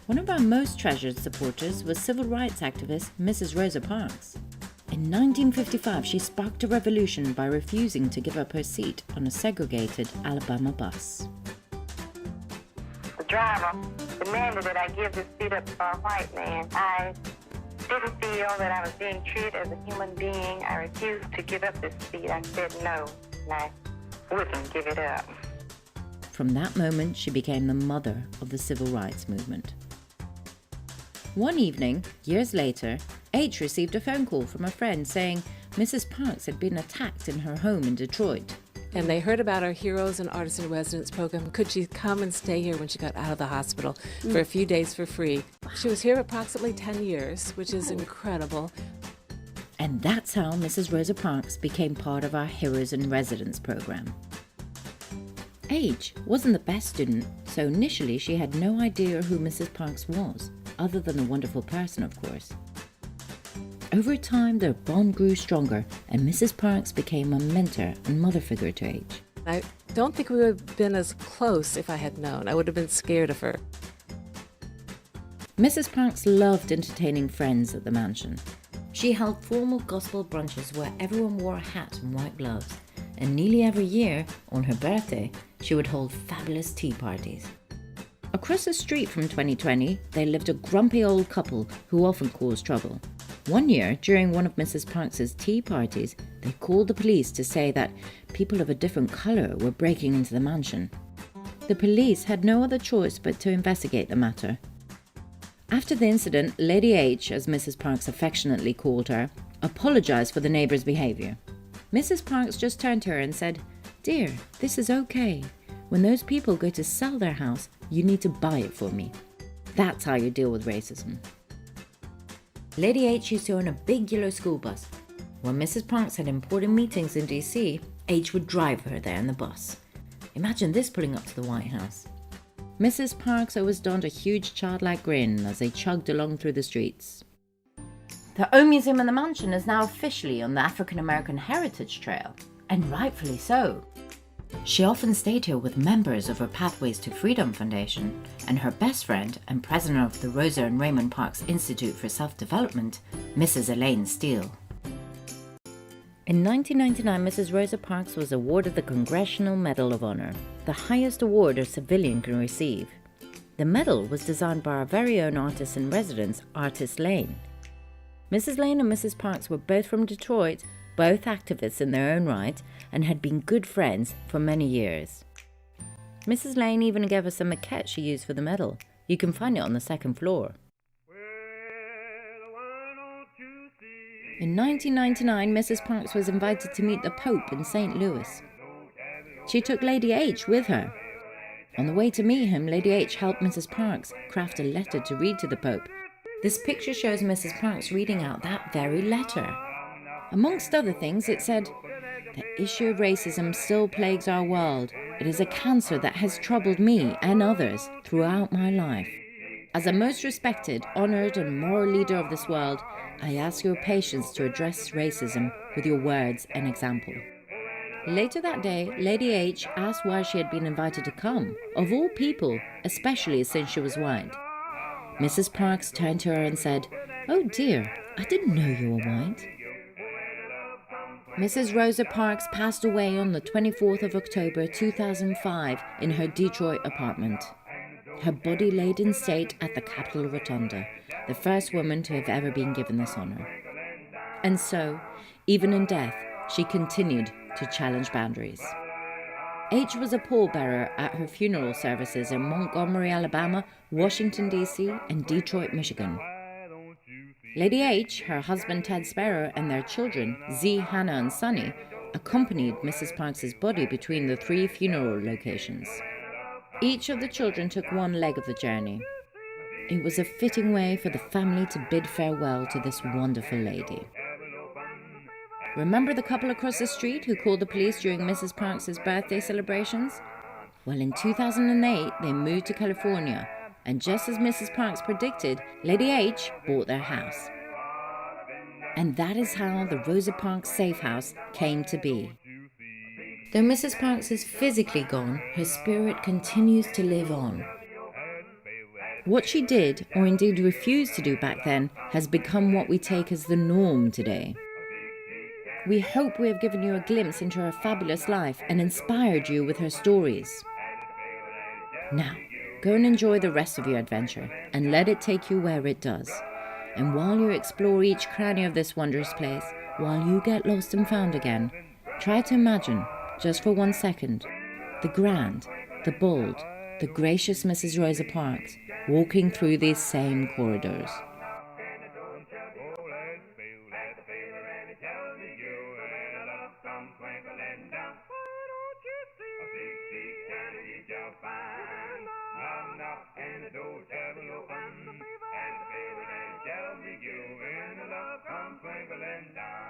One of our most treasured supporters was civil rights activist Mrs. Rosa Parks. In 1955, she sparked a revolution by refusing to give up her seat on a segregated Alabama bus. The driver demanded that I give this seat up to a white man. I didn't feel that I was being treated as a human being. I refused to give up this seat. I said no, and I wouldn't give it up. From that moment, she became the mother of the civil rights movement. One evening, years later, H received a phone call from a friend saying Mrs. Parks had been attacked in her home in Detroit. And they heard about our Heroes and Artists in Residence program. Could she come and stay here when she got out of the hospital for a few days for free? She was here approximately 10 years, which is incredible. And that's how Mrs. Rosa Parks became part of our Heroes in Residence program. H wasn't the best student, so initially she had no idea who Mrs. Parks was, other than a wonderful person, of course. Over time, their bond grew stronger, and Mrs. Parks became a mentor and mother figure to H. I don't think we would have been as close if I had known. I would have been scared of her. Mrs. Parks loved entertaining friends at the mansion. She held formal gospel brunches where everyone wore a hat and white gloves, and nearly every year, on her birthday, she would hold fabulous tea parties. Across the street from 2020, there lived a grumpy old couple who often caused trouble. One year, during one of Mrs. Parks's tea parties, they called the police to say that people of a different colour were breaking into the mansion. The police had no other choice but to investigate the matter. After the incident, Lady H, as Mrs. Parks affectionately called her, apologised for the neighbours' behaviour. Mrs. Parks just turned to her and said, "Dear, this is okay. When those people go to sell their house, you need to buy it for me. That's how you deal with racism." Lady H used to own a big yellow school bus. When Mrs. Parks had important meetings in DC, H would drive her there in the bus. Imagine this pulling up to the White House. Mrs. Parks always donned a huge childlike grin as they chugged along through the streets. The O Museum in the mansion is now officially on the African American Heritage Trail, and rightfully so. She often stayed here with members of her Pathways to Freedom Foundation and her best friend and president of the Rosa and Raymond Parks Institute for Self-Development, Mrs. Elaine Steele. In 1999, Mrs. Rosa Parks was awarded the Congressional Medal of Honor, the highest award a civilian can receive. The medal was designed by our very own artist in residence, Artist Lane. Mrs. Lane and Mrs. Parks were both from Detroit, both activists in their own right, and had been good friends for many years. Mrs. Lane even gave us a maquette she used for the medal. You can find it on the second floor. In 1999, Mrs. Parks was invited to meet the Pope in St. Louis. She took Lady H with her. On the way to meet him, Lady H helped Mrs. Parks craft a letter to read to the Pope. This picture shows Mrs. Parks reading out that very letter. Amongst other things, it said, "The issue of racism still plagues our world. It is a cancer that has troubled me and others throughout my life. As a most respected, honoured and moral leader of this world, I ask your patience to address racism with your words and example." Later that day, Lady H asked why she had been invited to come, of all people, especially since she was white. Mrs. Parks turned to her and said, "Oh dear, I didn't know you were white." Mrs. Rosa Parks passed away on the 24th of October 2005 in her Detroit apartment. Her body laid in state at the Capitol Rotunda, the first woman to have ever been given this honor. And so, even in death, she continued to challenge boundaries. H was a pallbearer at her funeral services in Montgomery, Alabama, Washington, D.C., and Detroit, Michigan. Lady H, her husband Ted Sparrow, and their children, Z, Hannah, and Sonny, accompanied Mrs. Parks's body between the 3 funeral locations. Each of the children took one leg of the journey. It was a fitting way for the family to bid farewell to this wonderful lady. Remember the couple across the street who called the police during Mrs. Parks's birthday celebrations? Well, in 2008, they moved to California, and just as Mrs. Parks predicted, Lady H bought their house. And that is how the Rosa Parks Safe House came to be. Though Mrs. Parks is physically gone, her spirit continues to live on. What she did, or indeed refused to do back then, has become what we take as the norm today. We hope we have given you a glimpse into her fabulous life and inspired you with her stories. Now, go and enjoy the rest of your adventure and let it take you where it does. And while you explore each cranny of this wondrous place, while you get lost and found again, try to imagine, just for 1 second, the grand, the bold, the gracious Mrs. Rosa Parks walking through these same corridors. Tell me you in the love come twinkling down.